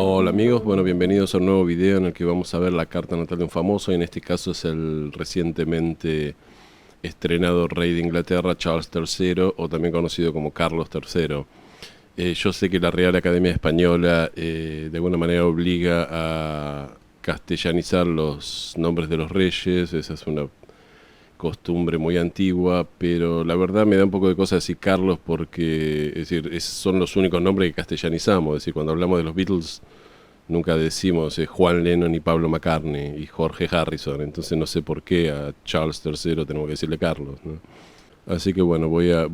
Hola amigos, bueno, bienvenidos a un nuevo video en el que vamos a ver la carta natal de un famoso. Y en este caso es el recientemente estrenado rey de Inglaterra, Charles III, o también conocido como Carlos III. Yo sé que la Real Academia Española de alguna manera obliga a castellanizar los nombres de los reyes. Esa es una costumbre muy antigua, pero la verdad me da un poco de cosa decir Carlos porque, es decir, son los únicos nombres que castellanizamos. Es decir, cuando hablamos de los Beatles nunca decimos Juan Lennon y Pablo McCartney y Jorge Harrison. Entonces no sé por qué a Charles III tenemos que decirle Carlos, ¿no? Así que bueno, voy a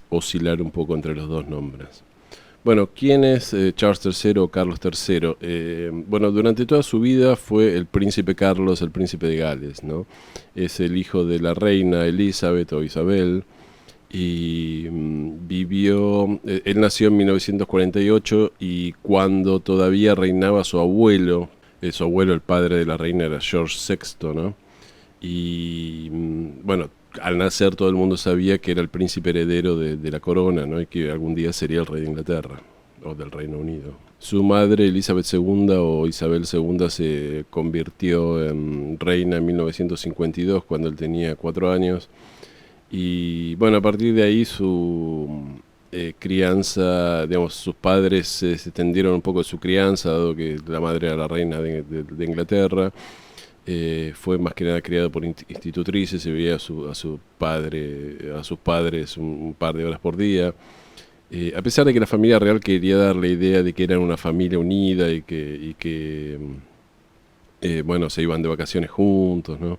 oscilar un poco entre los dos nombres. Bueno, ¿quién es Charles III o Carlos III? Bueno, durante toda su vida fue el príncipe Carlos, el príncipe de Gales, ¿no? Es el hijo de la reina Elizabeth o Isabel y vivió, él nació en 1948 y cuando todavía reinaba su abuelo, el padre de la reina, era George VI, ¿no? Y bueno, al nacer todo el mundo sabía que era el príncipe heredero de la corona, ¿no? Y que algún día sería el rey de Inglaterra o del Reino Unido. Su madre, Elizabeth II o Isabel II, se convirtió en reina en 1952 cuando él tenía 4 años. Y bueno, a partir de ahí su crianza, digamos, sus padres se extendieron un poco de su crianza, dado que la madre era la reina de Inglaterra. Fue más que nada criado por institutrices, se veía a sus padres un par de horas por día. A pesar de que la familia real quería dar la idea de que eran una familia unida y que bueno, se iban de vacaciones juntos, ¿no?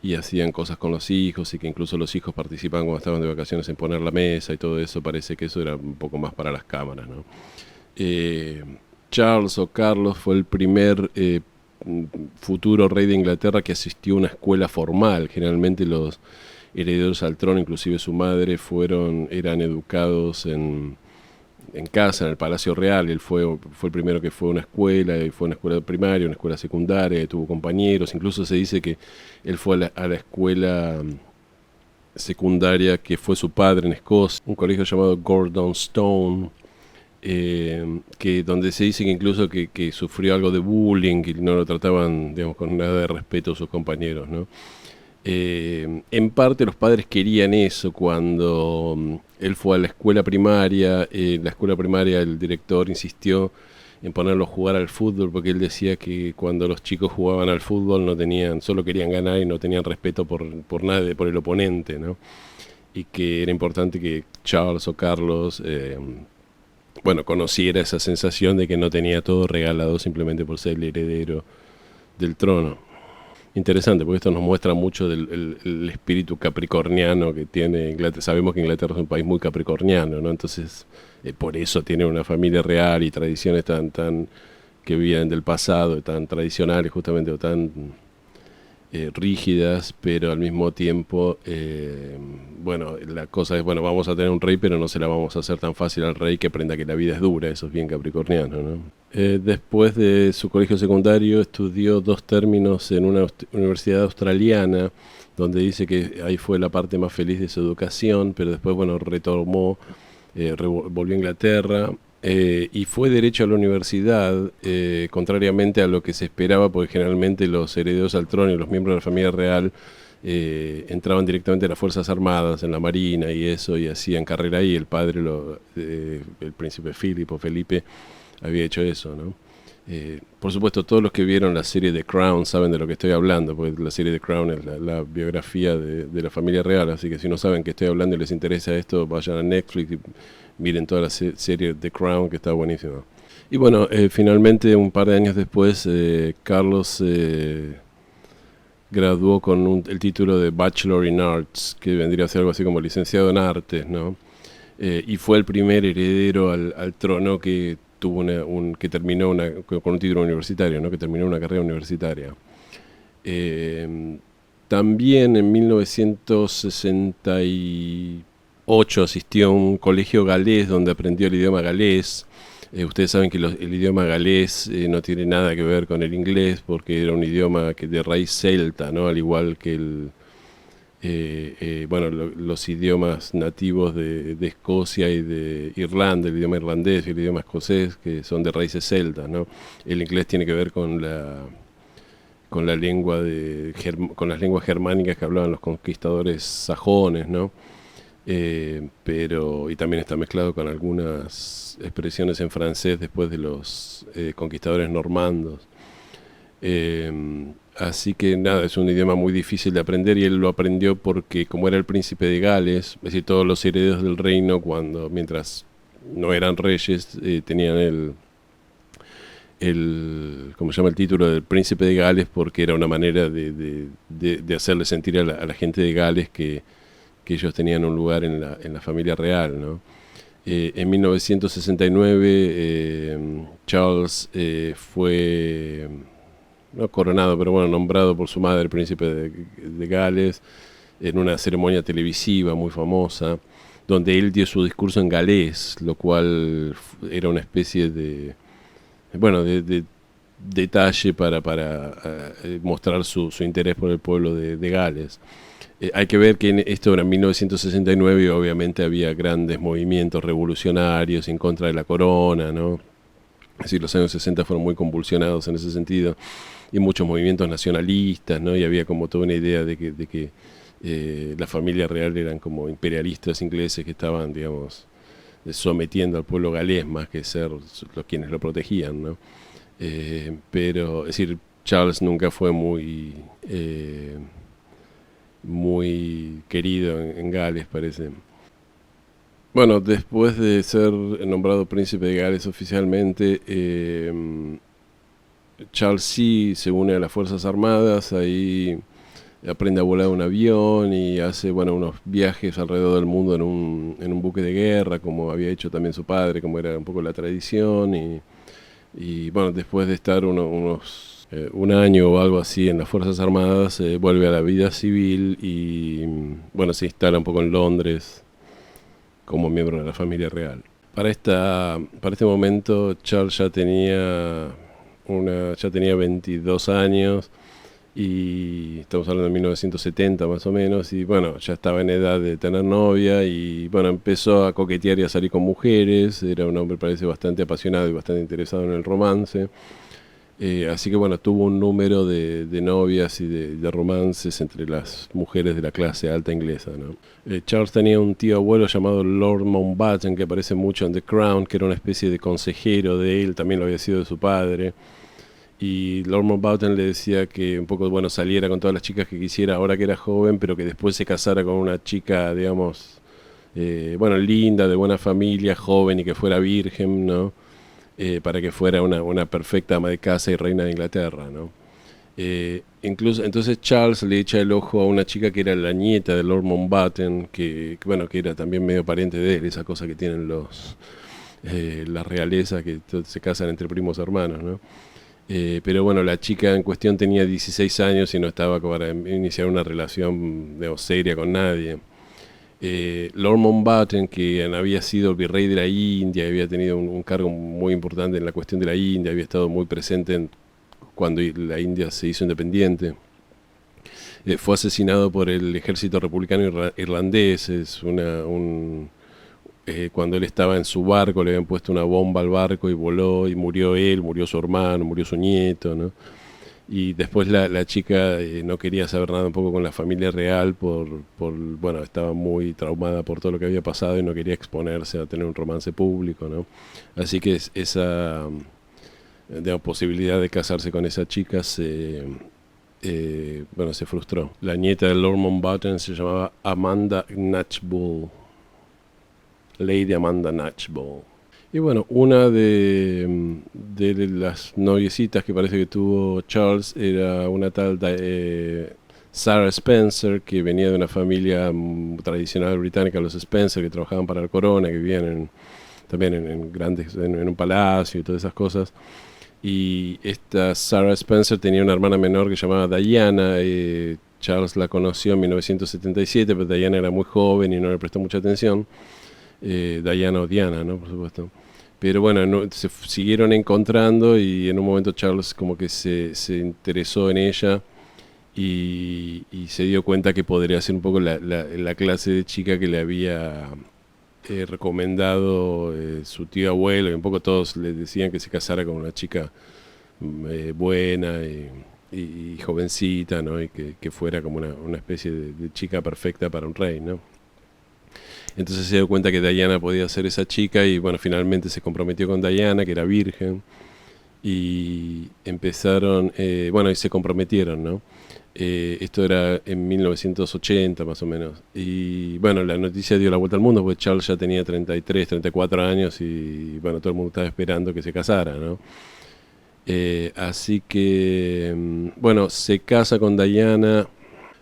Y hacían cosas con los hijos y que incluso los hijos participaban cuando estaban de vacaciones en poner la mesa y todo eso. Parece que eso era un poco más para las cámaras, ¿no? Eh, Charles o Carlos fue el primer futuro rey de Inglaterra que asistió a una escuela formal. Generalmente los herederos al trono, inclusive su madre, eran educados en casa, en el Palacio Real. Él fue el primero que fue a una escuela, y fue a una escuela primaria, una escuela secundaria, tuvo compañeros. Incluso se dice que él fue a la escuela secundaria que fue su padre en Escocia, un colegio llamado Gordon Stone, que donde se dice que incluso que sufrió algo de bullying y no lo trataban, digamos, con nada de respeto a sus compañeros, ¿no? En parte los padres querían eso cuando él fue a la escuela primaria. En la escuela primaria el director insistió en ponerlo a jugar al fútbol porque él decía que cuando los chicos jugaban al fútbol solo querían ganar y no tenían respeto por nadie, por el oponente, ¿no? Y que era importante que Charles o Carlos bueno, conociera esa sensación de que no tenía todo regalado simplemente por ser el heredero del trono. Interesante, porque esto nos muestra mucho el espíritu capricorniano que tiene Inglaterra. Sabemos que Inglaterra es un país muy capricorniano, ¿no? Entonces, por eso tiene una familia real y tradiciones tan que vienen del pasado, tan tradicionales justamente, o tan rígidas, pero al mismo tiempo, bueno, la cosa es, bueno, vamos a tener un rey, pero no se la vamos a hacer tan fácil al rey que aprenda que la vida es dura. Eso es bien capricorniano, ¿no? Después de su colegio secundario estudió 2 términos en una universidad australiana, donde dice que ahí fue la parte más feliz de su educación, pero después, bueno, volvió a Inglaterra. Y fue derecho a la universidad, contrariamente a lo que se esperaba, porque generalmente los herederos al trono y los miembros de la familia real entraban directamente a las Fuerzas Armadas, en la Marina y eso, y hacían carrera ahí. El padre, el príncipe Felipe, había hecho eso, ¿no? Por supuesto, todos los que vieron la serie The Crown saben de lo que estoy hablando, porque la serie The Crown es la biografía de la familia real. Así que si no saben que estoy hablando y les interesa esto, vayan a Netflix y miren toda la serie The Crown, que está buenísima. Y bueno, finalmente, un par de años después, Carlos se graduó con el título de Bachelor in Arts, que vendría a ser algo así como licenciado en artes, ¿no? Y fue el primer heredero al trono que tuvo que terminó con un título universitario, ¿no? Que terminó una carrera universitaria. También en 1968 asistió a un colegio galés donde aprendió el idioma galés. Ustedes saben que el idioma galés no tiene nada que ver con el inglés porque era un idioma de raíz celta, ¿no? Al igual que bueno, los idiomas nativos de Escocia y de Irlanda, el idioma irlandés y el idioma escocés, que son de raíces celtas, ¿no? El inglés tiene que ver con la lengua con las lenguas germánicas que hablaban los conquistadores sajones, ¿no? Y también está mezclado con algunas expresiones en francés después de los conquistadores normandos. Así que nada, es un idioma muy difícil de aprender y él lo aprendió porque como era el príncipe de Gales, es decir, todos los herederos del reino, mientras no eran reyes, tenían ¿cómo se llama? El título del príncipe de Gales, porque era una manera de hacerle sentir a la gente de Gales que ellos tenían un lugar en la familia real, ¿no? En 1969 Charles fue no coronado, pero bueno, nombrado por su madre príncipe de Gales en una ceremonia televisiva muy famosa, donde él dio su discurso en galés, lo cual era una especie bueno, de detalle para mostrar su interés por el pueblo de Gales. Hay que ver que esto era en 1969 y obviamente había grandes movimientos revolucionarios en contra de la corona, ¿no? Es decir, los años 60 fueron muy convulsionados en ese sentido y muchos movimientos nacionalistas, ¿no? Y había como toda una idea de que la familia real eran como imperialistas ingleses que estaban, digamos, sometiendo al pueblo galés más que ser los quienes lo protegían, ¿no? Pero, es decir, Charles nunca fue muy querido en Gales, parece. Bueno, después de ser nombrado príncipe de Gales oficialmente, Charles sí se une a las Fuerzas Armadas, ahí aprende a volar un avión y hace bueno, unos viajes alrededor del mundo en un buque de guerra, como había hecho también su padre, como era un poco la tradición. Y bueno, después de estar un año o algo así en las Fuerzas Armadas, vuelve a la vida civil y bueno, se instala un poco en Londres como miembro de la familia real. Para este momento Charles ya tenía 22 años y estamos hablando de 1970 más o menos, y bueno, ya estaba en edad de tener novia y bueno, empezó a coquetear y a salir con mujeres. Era un hombre, parece, bastante apasionado y bastante interesado en el romance. Así que bueno, tuvo un número de novias y de romances entre las mujeres de la clase alta inglesa, ¿no? Charles tenía un tío abuelo llamado Lord Mountbatten, que aparece mucho en The Crown, que era una especie de consejero de él, también lo había sido de su padre. Y Lord Mountbatten le decía que un poco, bueno, saliera con todas las chicas que quisiera ahora que era joven, pero que después se casara con una chica, digamos, bueno, linda, de buena familia, joven y que fuera virgen, ¿no? Para que fuera una perfecta ama de casa y reina de Inglaterra, ¿no? Incluso entonces Charles le echa el ojo a una chica que era la nieta de Lord Mountbatten, bueno, que era también medio pariente de él, esa cosa que tienen la realeza, que se casan entre primos hermanos, ¿no? Pero bueno, la chica en cuestión tenía 16 años y no estaba para iniciar una relación, digamos, seria con nadie. Lord Mountbatten, que había sido el virrey de la India, había tenido un cargo muy importante en la cuestión de la India, había estado muy presente cuando la India se hizo independiente. Fue asesinado por el ejército republicano irlandés. Cuando él estaba en su barco le habían puesto una bomba al barco y voló y murió él, murió su hermano, murió su nieto, ¿no? Y después la chica no quería saber nada un poco con la familia real bueno, estaba muy traumada por todo lo que había pasado y no quería exponerse a tener un romance público, ¿no? Así que esa digamos, posibilidad de casarse con esa chica bueno, se frustró. La nieta de Lord Mountbatten se llamaba Amanda Knatchbull, Lady Amanda Knatchbull. Y bueno, una de las noviecitas que parece que tuvo Charles era una tal Sarah Spencer, que venía de una familia tradicional británica, los Spencer, que trabajaban para la corona, que vivían también en un palacio y todas esas cosas. Y esta Sarah Spencer tenía una hermana menor que se llamaba Diana. Charles la conoció en 1977, pero Diana era muy joven y no le prestó mucha atención. Diana o Diana, ¿no? Por supuesto. Pero bueno, se siguieron encontrando y en un momento Charles como que se interesó en ella y se dio cuenta que podría ser un poco la clase de chica que le había recomendado su tío abuelo, y un poco todos le decían que se casara con una chica buena y jovencita, ¿no? Y que fuera como una especie de chica perfecta para un rey, ¿no? Entonces se dio cuenta que Diana podía ser esa chica y bueno, finalmente se comprometió con Diana, que era virgen, y empezaron, bueno, y se comprometieron, ¿no? Esto era en 1980 más o menos. Y bueno, la noticia dio la vuelta al mundo, porque Charles ya tenía 33, 34 años y bueno, todo el mundo estaba esperando que se casara, ¿no? Así que, bueno, se casa con Diana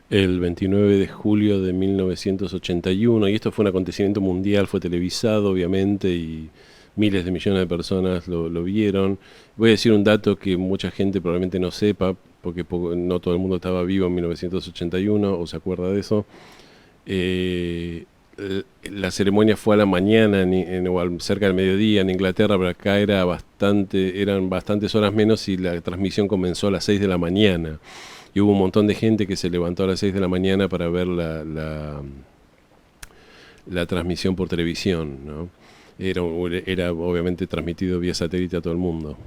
el 29 de julio de 1981 y esto fue un acontecimiento mundial, fue televisado obviamente y miles de millones de personas lo vieron. Voy a decir un dato que mucha gente probablemente no sepa, porque no todo el mundo estaba vivo en 1981 o se acuerda de eso. Eh, la ceremonia fue a la mañana o cerca del mediodía en Inglaterra, pero acá eran bastantes horas menos y la transmisión comenzó a las 6 de la mañana. Y hubo un montón de gente que se levantó a las 6 de la mañana para ver la transmisión por televisión, ¿no? Era obviamente transmitido vía satélite a todo el mundo.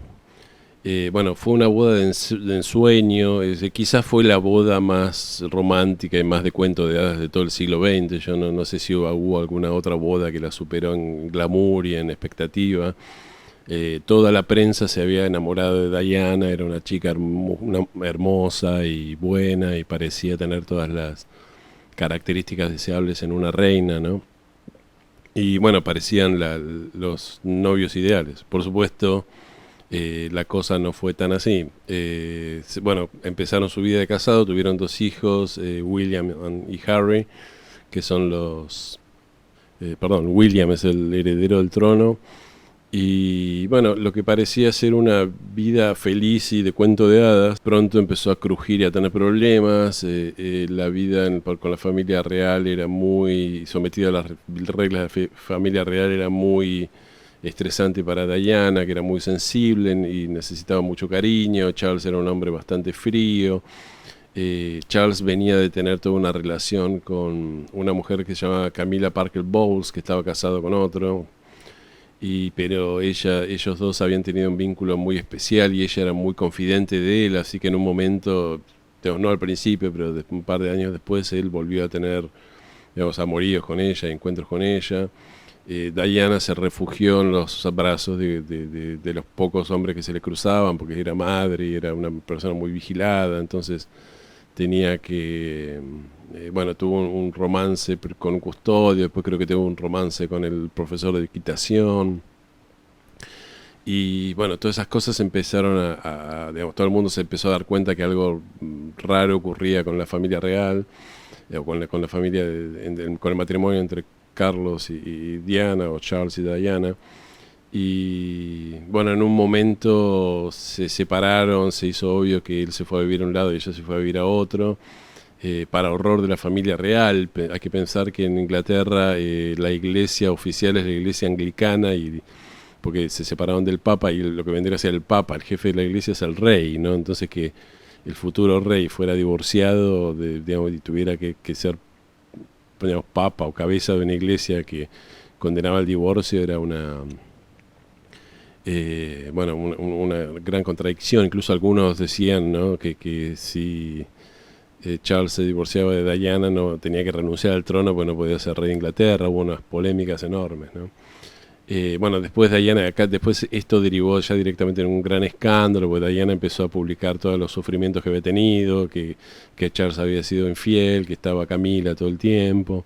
Bueno, fue una boda de ensueño, quizás fue la boda más romántica y más de cuento de hadas de todo el siglo XX. Yo no sé si hubo alguna otra boda que la superó en glamour y en expectativa. Toda la prensa se había enamorado de Diana, era una chica hermosa y buena y parecía tener todas las características deseables en una reina, ¿no? Y bueno, parecían los novios ideales. Por supuesto, la cosa no fue tan así. Bueno, empezaron su vida de casado, tuvieron dos hijos, William y Harry, que son perdón, William es el heredero del trono. Y bueno, lo que parecía ser una vida feliz y de cuento de hadas, pronto empezó a crujir y a tener problemas. La vida con la familia real era muy sometida a las reglas de familia real, era muy estresante para Diana, que era muy sensible y necesitaba mucho cariño. Charles era un hombre bastante frío. Charles venía de tener toda una relación con una mujer que se llamaba Camilla Parker Bowles, que estaba casado con otro. Pero ellos dos habían tenido un vínculo muy especial y ella era muy confidente de él, así que en un momento, no al principio, pero un par de años después, él volvió a tener, digamos, amoríos con ella, encuentros con ella. Diana se refugió en los brazos de los pocos hombres que se le cruzaban, porque era madre y era una persona muy vigilada, entonces tenía que... bueno, tuvo un romance con un custodio, después creo que tuvo un romance con el profesor de equitación. Y bueno, todas esas cosas empezaron digamos, todo el mundo se empezó a dar cuenta que algo raro ocurría con la familia real, o con la familia, con el matrimonio entre Carlos y Diana, o Charles y Diana. Y bueno, en un momento se separaron, se hizo obvio que él se fue a vivir a un lado y ella se fue a vivir a otro. Para horror de la familia real. Hay que pensar que en Inglaterra la iglesia oficial es la iglesia anglicana, porque se separaron del papa y lo que vendría a ser el papa, el jefe de la iglesia es el rey, ¿no? Entonces que el futuro rey fuera divorciado, digamos, y tuviera que ser, digamos, papa o cabeza de una iglesia que condenaba el divorcio, era bueno, una gran contradicción. Incluso algunos decían, ¿no?, que si Charles se divorciaba de Diana, no tenía que renunciar al trono porque no podía ser rey de Inglaterra. Hubo unas polémicas enormes, ¿no? Bueno, después después esto derivó ya directamente en un gran escándalo, porque Diana empezó a publicar todos los sufrimientos que había tenido, que Charles había sido infiel, que estaba Camila todo el tiempo,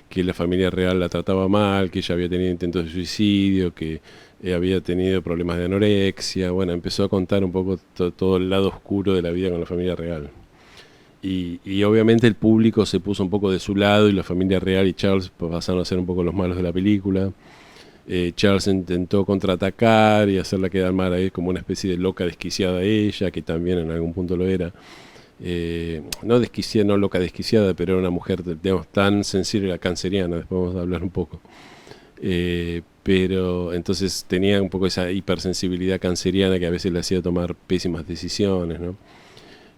que la familia real la trataba mal, que ella había tenido intentos de suicidio, que había tenido problemas de anorexia. Bueno, empezó a contar un poco todo el lado oscuro de la vida con la familia real. Y obviamente el público se puso un poco de su lado y la familia real y Charles pasaron a ser un poco los malos de la película. Charles intentó contraatacar y hacerla quedar mal a él como una especie de loca desquiciada a ella, que también en algún punto lo era. No desquiciada, no loca desquiciada, pero era una mujer, digamos, tan sensible, la canceriana, después vamos a hablar un poco. Pero entonces tenía un poco esa hipersensibilidad canceriana que a veces le hacía tomar pésimas decisiones, ¿no?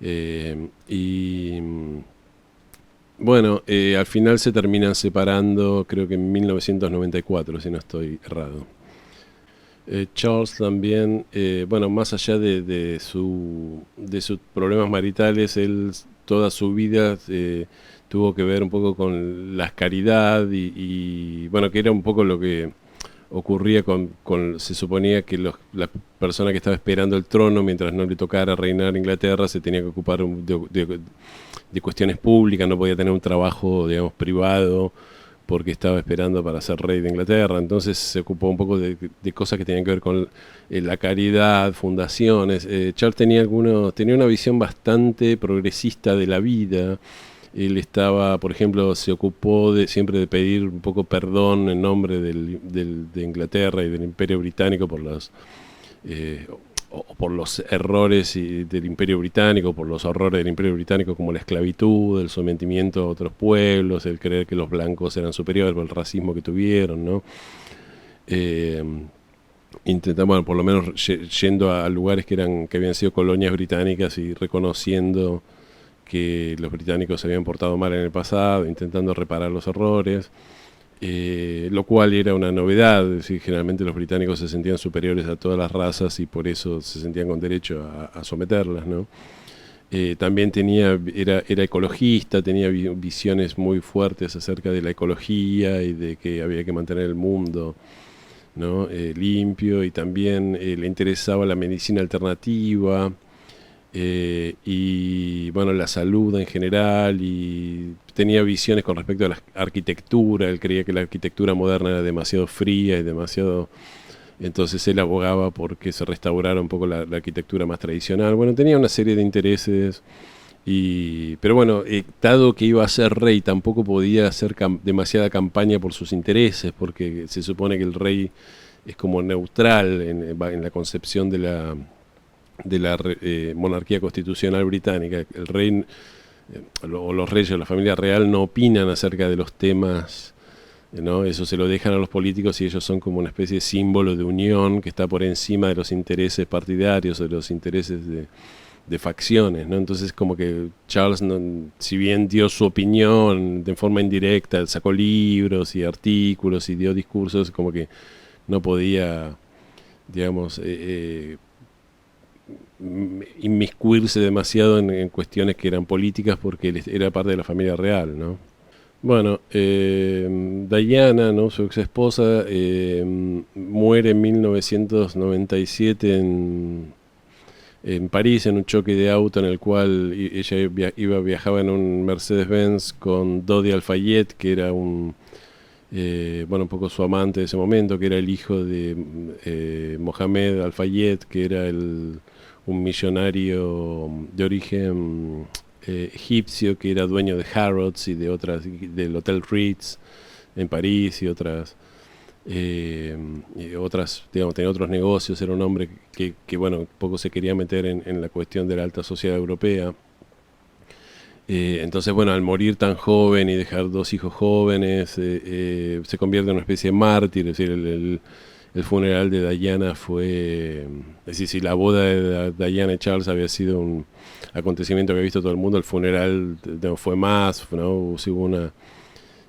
Y bueno, al final se terminan separando, creo que en 1994, si no estoy errado. Charles también, bueno, más allá de sus problemas maritales, él toda su vida tuvo que ver un poco con la caridad bueno, que era un poco lo que ocurría se suponía que la persona que estaba esperando el trono, mientras no le tocara reinar Inglaterra, se tenía que ocupar de cuestiones públicas, no podía tener un trabajo, digamos, privado, porque estaba esperando para ser rey de Inglaterra. Entonces se ocupó un poco de cosas que tenían que ver con la caridad, fundaciones. Charles tenía una visión bastante progresista de la vida. Él estaba, por ejemplo, se ocupó siempre de pedir un poco perdón en nombre de Inglaterra y del Imperio Británico por los errores del Imperio Británico, por los horrores del Imperio Británico, como la esclavitud, el sometimiento a otros pueblos, el creer que los blancos eran superiores por el racismo que tuvieron, ¿no? Intentamos, bueno, por lo menos yendo a lugares que habían sido colonias británicas y reconociendo que los británicos se habían portado mal en el pasado, intentando reparar los errores. Lo cual era una novedad, es decir, generalmente los británicos se sentían superiores a todas las razas y por eso se sentían con derecho a someterlas, ¿no? También era ecologista, tenía visiones muy fuertes acerca de la ecología y de que había que mantener el mundo, ¿no? Limpio, y también le interesaba la medicina alternativa. Y bueno, la salud en general, y tenía visiones con respecto a la arquitectura. Él creía que la arquitectura moderna era demasiado fría y demasiado, entonces él abogaba porque se restaurara un poco la arquitectura más tradicional. Bueno, tenía una serie de intereses, pero bueno, dado que iba a ser rey, tampoco podía hacer demasiada campaña por sus intereses, porque se supone que el rey es como neutral en la concepción de la monarquía constitucional británica. El rey o los reyes o la familia real no opinan acerca de los temas, ¿no? Eso se lo dejan a los políticos, y ellos son como una especie de símbolo de unión que está por encima de los intereses partidarios o de los intereses de facciones, ¿no? Entonces, como que Charles, si bien dio su opinión de forma indirecta, sacó libros y artículos y dio discursos, como que no podía, digamos, inmiscuirse demasiado en cuestiones que eran políticas, porque él era parte de la familia real, ¿no? Bueno, Diana, ¿no?, su ex esposa, muere en 1997 en París, en un choque de auto en el cual ella viajaba en un Mercedes-Benz con Dodi Al-Fayed, que era bueno, un poco su amante de ese momento, que era el hijo de Mohamed Al-Fayed, que era un millonario de origen egipcio, que era dueño de Harrods y del Hotel Ritz en París y otras, digamos, tenía otros negocios. Era un hombre que bueno, un poco se quería meter en la cuestión de la alta sociedad europea. Entonces, bueno, al morir tan joven y dejar dos hijos jóvenes, se convierte en una especie de mártir. Es decir, el funeral de Diana es decir, si la boda de Diana y Charles había sido un acontecimiento que había visto todo el mundo, el funeral fue más, ¿no?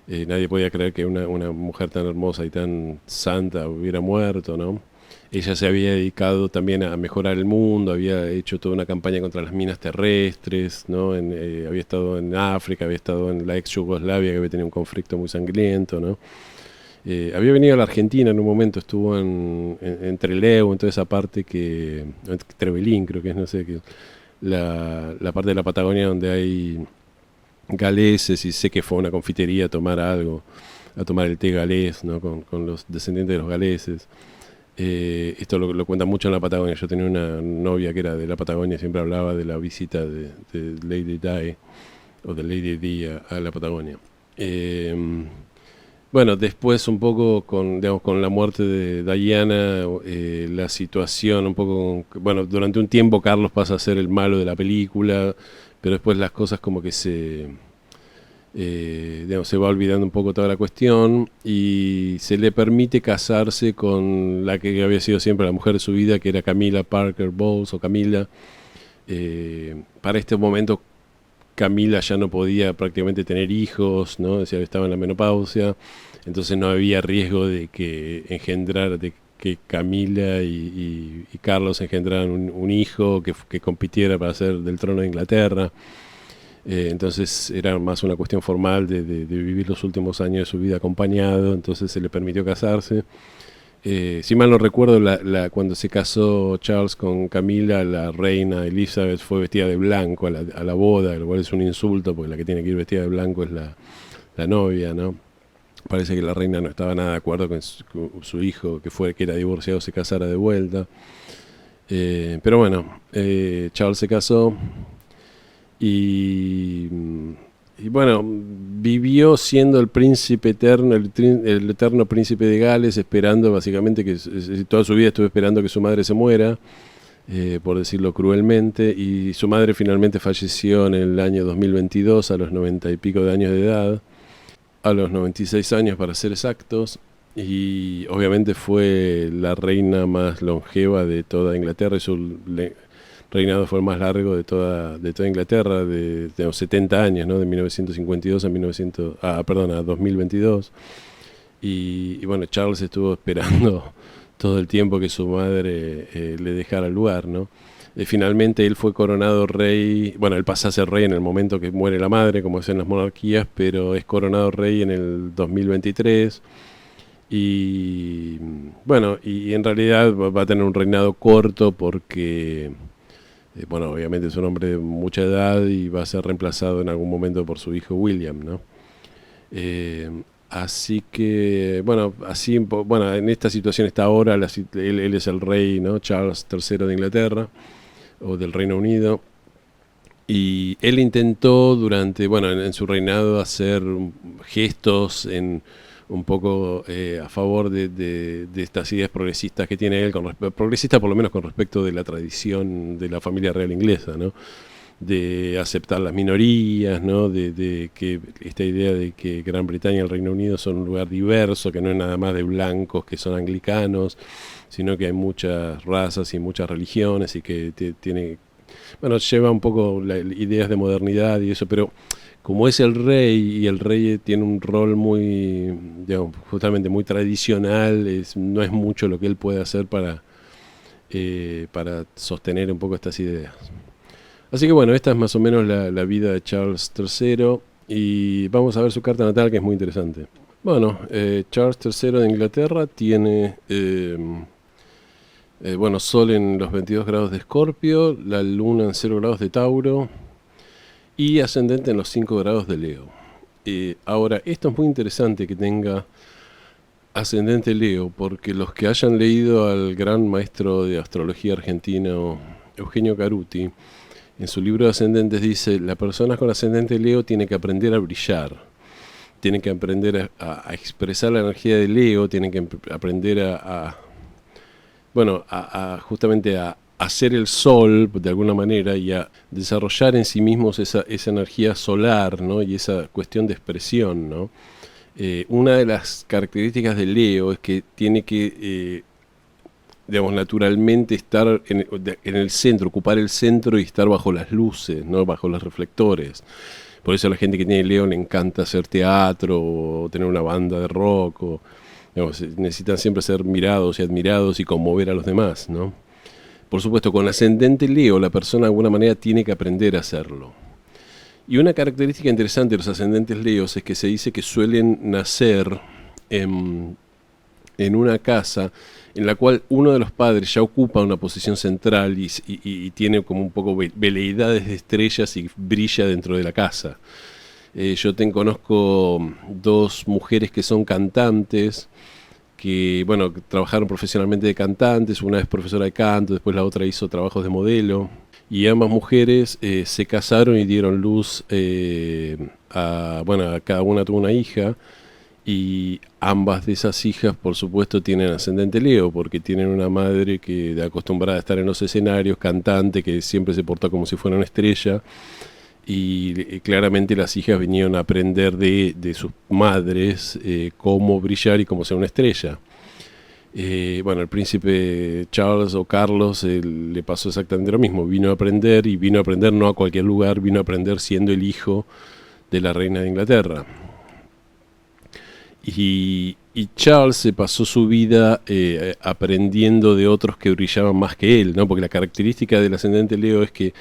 Nadie podía creer que una mujer tan hermosa y tan santa hubiera muerto, ¿no? Ella se había dedicado también a mejorar el mundo, había hecho toda una campaña contra las minas terrestres, ¿no? Había estado en África, había estado en la ex Yugoslavia, que había tenido un conflicto muy sangriento, ¿no? Había venido a la Argentina en un momento, estuvo en Trelew, en toda esa parte Trevelín creo que es, no sé, la parte de la Patagonia donde hay galeses, y sé que fue a una confitería a tomar algo, a tomar el té galés, ¿no?, con los descendientes de los galeses. Esto lo cuenta mucho en la Patagonia. Yo tenía una novia que era de la Patagonia, siempre hablaba de la visita de Lady Di o de Lady Di a la Patagonia. Bueno, después un poco con la muerte de Diana, la situación un poco, bueno, durante un tiempo Carlos pasa a ser el malo de la película, pero después las cosas como que se va olvidando un poco toda la cuestión, y se le permite casarse con la que había sido siempre la mujer de su vida, que era Camilla Parker Bowles, o Camila, Para este momento Camila ya no podía prácticamente tener hijos, ¿no? Decía que estaba en la menopausia, entonces no había riesgo de de que Camila y Carlos engendraran un hijo que compitiera para ser del trono de Inglaterra. Entonces era más una cuestión formal de vivir los últimos años de su vida acompañado, entonces se le permitió casarse. Si mal no recuerdo, cuando se casó Charles con Camila, la reina Elizabeth fue vestida de blanco a la boda, lo cual es un insulto, porque la que tiene que ir vestida de blanco es la novia, ¿no? Parece que la reina no estaba nada de acuerdo con su hijo, que era divorciado, se casara de vuelta. Pero bueno, Charles se casó y, y bueno, vivió siendo el príncipe eterno, el eterno príncipe de Gales, esperando básicamente toda su vida estuvo esperando que su madre se muera, por decirlo cruelmente, y su madre finalmente falleció en el año 2022 a los 90 y pico de años de edad, a los 96 años para ser exactos, y obviamente fue la reina más longeva de toda Inglaterra, y su reinado fue el más largo de toda Inglaterra, de los 70 años, ¿no? De 1952 a 2022. Y bueno, Charles estuvo esperando todo el tiempo que su madre le dejara el lugar, ¿no? Finalmente él fue coronado rey, bueno, él pasa a ser rey en el momento que muere la madre, como es en las monarquías, pero es coronado rey en el 2023. Y bueno, y en realidad va a tener un reinado corto porque, bueno, obviamente es un hombre de mucha edad y va a ser reemplazado en algún momento por su hijo William, ¿no? Así que, bueno, en esta situación está ahora, él es el rey, ¿no? Charles III de Inglaterra, o del Reino Unido, y él intentó en su reinado hacer gestos un poco a favor de estas ideas progresistas que tiene él, progresista por lo menos con respecto de la tradición de la familia real inglesa, ¿no? De aceptar las minorías, ¿no? De que esta idea de que Gran Bretaña y el Reino Unido son un lugar diverso, que no es nada más de blancos que son anglicanos, sino que hay muchas razas y muchas religiones y que lleva un poco ideas de modernidad y eso, pero como es el rey y el rey tiene un rol muy, digamos, justamente muy tradicional, no es mucho lo que él puede hacer para sostener un poco estas ideas. Así que bueno, esta es más o menos la vida de Charles III y vamos a ver su carta natal, que es muy interesante. Bueno, Charles III de Inglaterra tiene Sol en los 22 grados de Escorpio, la Luna en 0 grados de Tauro y ascendente en los 5 grados de Leo. Ahora, esto es muy interesante que tenga ascendente Leo, porque los que hayan leído al gran maestro de astrología argentino Eugenio Caruti, en su libro de ascendentes dice: la persona con ascendente Leo tiene que aprender a brillar, tiene que aprender a expresar la energía de Leo, tiene que aprender justamente a hacer el sol de alguna manera y a desarrollar en sí mismos esa energía solar, ¿no? Y esa cuestión de expresión, ¿no? Una de las características de Leo es que tiene que naturalmente estar en el centro, ocupar el centro y estar bajo las luces, no bajo los reflectores. Por eso a la gente que tiene Leo le encanta hacer teatro o tener una banda de rock, necesitan siempre ser mirados y admirados y conmover a los demás, ¿no? Por supuesto, con ascendente Leo la persona de alguna manera tiene que aprender a hacerlo. Y una característica interesante de los ascendentes Leos es que se dice que suelen nacer en una casa en la cual uno de los padres ya ocupa una posición central y tiene como un poco veleidades de estrellas y brilla dentro de la casa. Yo conozco dos mujeres que son cantantes, que trabajaron profesionalmente de cantantes, una es profesora de canto, después la otra hizo trabajos de modelo, y ambas mujeres se casaron y dieron luz a cada una tuvo una hija, y ambas de esas hijas, por supuesto, tienen ascendente Leo, porque tienen una madre que acostumbrada a estar en los escenarios, cantante, que siempre se porta como si fuera una estrella, y claramente las hijas vinieron a aprender de sus madres cómo brillar y cómo ser una estrella. Bueno, el príncipe Charles o Carlos le pasó exactamente lo mismo. Vino a aprender y vino a aprender no a cualquier lugar, vino a aprender siendo el hijo de la reina de Inglaterra. Y Charles se pasó su vida aprendiendo de otros que brillaban más que él, ¿no? Porque la característica del ascendente Leo es que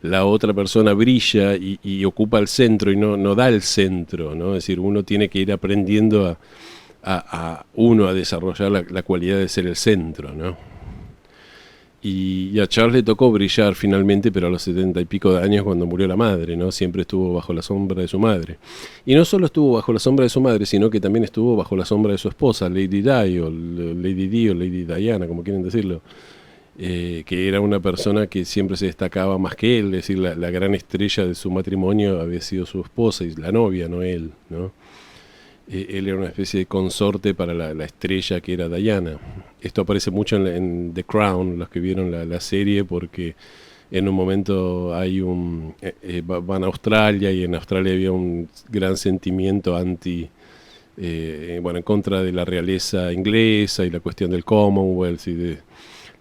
la otra persona brilla y ocupa el centro y no da el centro, ¿no? Es decir, uno tiene que ir aprendiendo a desarrollar la cualidad de ser el centro, ¿no? Y a Charles le tocó brillar finalmente, pero a los 70 y pico de años cuando murió la madre, ¿no? Siempre estuvo bajo la sombra de su madre. Y no solo estuvo bajo la sombra de su madre, sino que también estuvo bajo la sombra de su esposa, Lady Di o Lady Di o Lady Diana, como quieren decirlo. Que era una persona que siempre se destacaba más que él, es decir, la gran estrella de su matrimonio había sido su esposa y la novia, no él, ¿no? Él era una especie de consorte para la estrella que era Diana. Esto aparece mucho en The Crown, los que vieron la serie, porque en un momento van a Australia y en Australia había un gran sentimiento en contra de la realeza inglesa y la cuestión del Commonwealth y de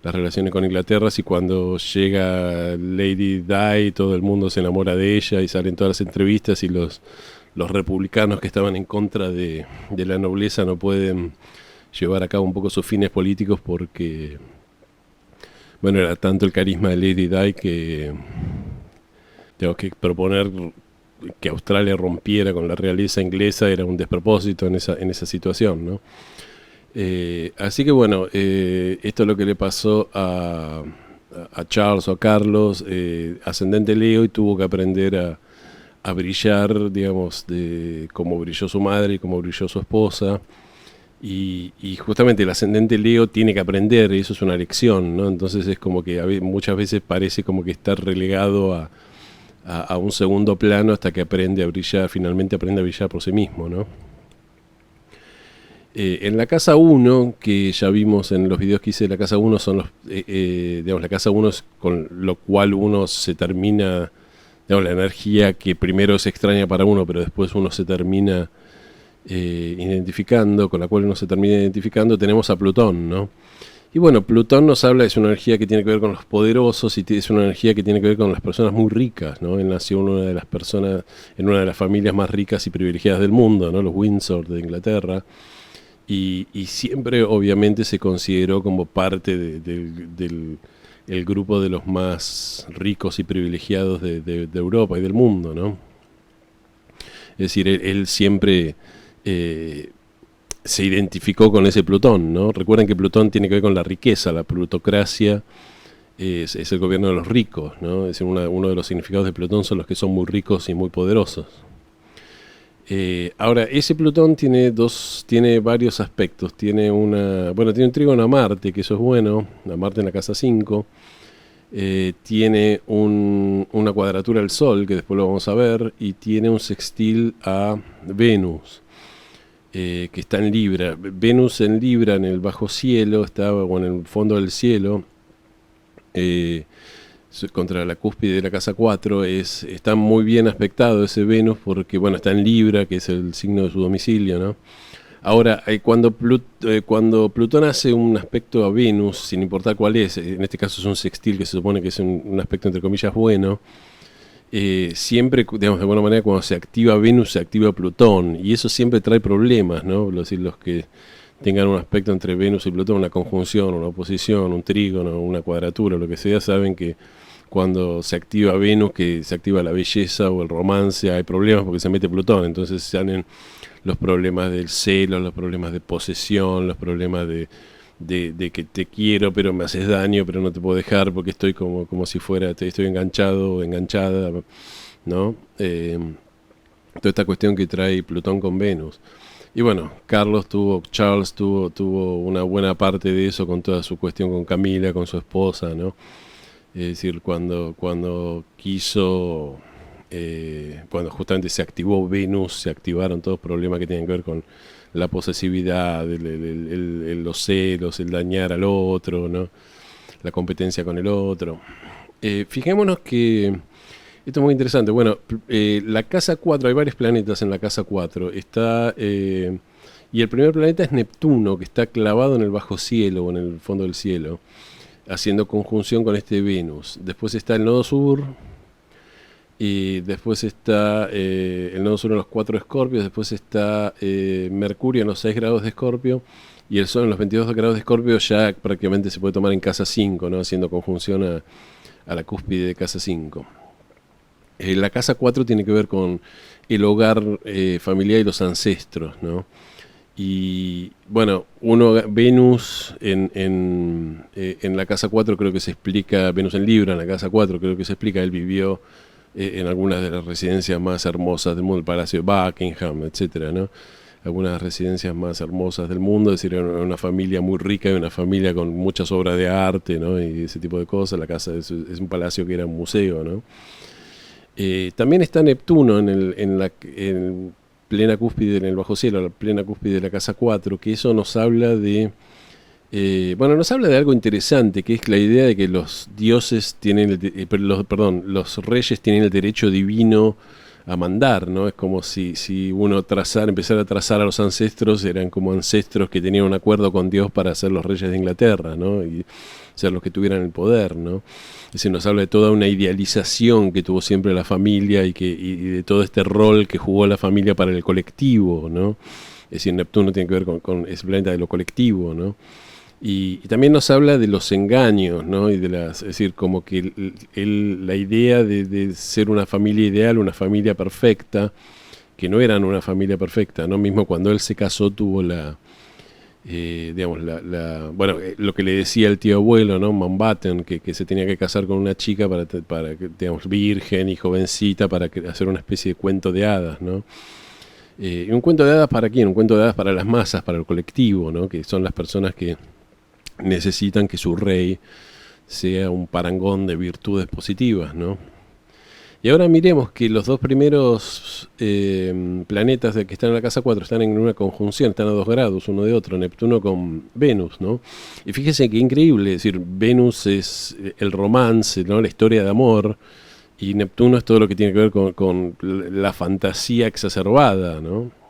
las relaciones con Inglaterra, y cuando llega Lady Di todo el mundo se enamora de ella y salen todas las entrevistas y los republicanos que estaban en contra de la nobleza no pueden llevar a cabo un poco sus fines políticos porque, bueno, era tanto el carisma de Lady Di que tengo que proponer que Australia rompiera con la realeza inglesa era un despropósito en esa situación, ¿no? Así que bueno, esto es lo que le pasó a Charles o a Carlos, ascendente Leo, y tuvo que aprender a brillar, digamos, de cómo brilló su madre y cómo brilló su esposa. Y justamente el ascendente Leo tiene que aprender, y eso es una lección, ¿no? Entonces es como que muchas veces parece como que está relegado a un segundo plano hasta que aprende a brillar, finalmente aprende a brillar por sí mismo, ¿no? En la casa 1, que ya vimos en los videos que hice de la casa 1, son digamos, la casa 1 es con lo cual uno se termina, digamos, la energía que primero es extraña para uno, pero después uno se termina identificando, con la cual uno se termina identificando, tenemos a Plutón, ¿no? Y bueno, Plutón nos habla, es una energía que tiene que ver con los poderosos y es una energía que tiene que ver con las personas muy ricas, ¿no? Él nació en una de las personas, en una de las familias más ricas y privilegiadas del mundo, ¿no? Los Windsor de Inglaterra. Y siempre obviamente se consideró como parte del el grupo de los más ricos y privilegiados de Europa y del mundo, ¿no? Es decir, él siempre se identificó con ese Plutón, ¿no? Recuerden que Plutón tiene que ver con la riqueza, la plutocracia es el gobierno de los ricos, ¿no? Es decir, uno de los significados de Plutón son los que son muy ricos y muy poderosos. Ahora, ese Plutón tiene varios aspectos. Tiene un trígono a Marte, que eso es bueno, a Marte en la casa 5. Tiene una cuadratura al Sol, que después lo vamos a ver, y tiene un sextil a Venus, que está en Libra. Venus en Libra, en el bajo cielo, en el fondo del cielo, contra la cúspide de la casa 4, está muy bien aspectado ese Venus porque, bueno, está en Libra, que es el signo de su domicilio, ¿no? Ahora, cuando Plutón hace un aspecto a Venus, sin importar cuál es, en este caso es un sextil que se supone que es un aspecto entre comillas bueno, siempre, digamos, de alguna manera cuando se activa Venus se activa Plutón, y eso siempre trae problemas, ¿no? Los que tengan un aspecto entre Venus y Plutón, una conjunción, una oposición, un trígono, una cuadratura, lo que sea, saben que cuando se activa Venus, que se activa la belleza o el romance, hay problemas porque se mete Plutón, entonces salen los problemas del celo, los problemas de posesión, los problemas de que te quiero pero me haces daño, pero no te puedo dejar porque estoy como si fuera, estoy enganchado o enganchada, ¿no? Toda esta cuestión que trae Plutón con Venus. Y bueno, Charles tuvo una buena parte de eso con toda su cuestión con Camila, con su esposa, ¿no? Es decir, cuando quiso, cuando justamente se activó Venus, se activaron todos los problemas que tienen que ver con la posesividad, los celos, el dañar al otro, ¿no? La competencia con el otro. Fijémonos que esto es muy interesante. Bueno, la casa 4, hay varios planetas en la casa 4. Está Y el primer planeta es Neptuno, que está clavado en el bajo cielo o en el fondo del cielo, haciendo conjunción con este Venus. Después está el nodo sur, y después está el nodo sur en los 4 de Escorpio, después está Mercurio en los 6 grados de Escorpio, y el Sol en los 22 grados de Escorpio ya prácticamente se puede tomar en casa 5, ¿no? Haciendo conjunción a la cúspide de casa 5. La casa 4 tiene que ver con el hogar familiar y los ancestros, ¿no? Y bueno, Venus en la casa 4 creo que se explica, Venus en Libra en la casa 4 creo que se explica, él vivió en algunas de las residencias más hermosas del mundo, el Palacio de Buckingham, etcétera, ¿no? Algunas residencias más hermosas del mundo, es decir, era una familia muy rica y una familia con muchas obras de arte, ¿no? Y ese tipo de cosas. La casa es un palacio que era un museo, ¿no? También está Neptuno en plena cúspide, en el bajo cielo, la plena cúspide de la casa 4, que eso nos habla de nos habla de algo interesante, que es la idea de que los dioses tienen, los reyes tienen el derecho divino a mandar, ¿no? Es como si uno empezara a trazar a los ancestros, eran como ancestros que tenían un acuerdo con Dios para ser los reyes de Inglaterra, ¿no? Y ser los que tuvieran el poder, ¿no? Es decir, nos habla de toda una idealización que tuvo siempre la familia y de todo este rol que jugó la familia para el colectivo, ¿no? Es decir, Neptuno tiene que ver con ese planeta de lo colectivo, ¿no? Y también nos habla de los engaños, ¿no? Y es decir, como que la idea de ser una familia ideal, una familia perfecta, que no eran una familia perfecta, ¿no? Mismo cuando él se casó tuvo lo que le decía el tío abuelo, ¿no? Mountbatten, que se tenía que casar con una chica para que, digamos, virgen y jovencita, para hacer una especie de cuento de hadas, ¿no? ¿Y un cuento de hadas para quién? Un cuento de hadas para las masas, para el colectivo, ¿no? Que son las personas que necesitan que su rey sea un parangón de virtudes positivas, ¿no? Y ahora miremos que los dos primeros planetas que están en la casa 4 están en una conjunción, están a 2 grados uno de otro, Neptuno con Venus, ¿no? Y fíjense qué increíble, es decir, Venus es el romance, ¿no? La historia de amor, y Neptuno es todo lo que tiene que ver con la fantasía exacerbada, ¿no?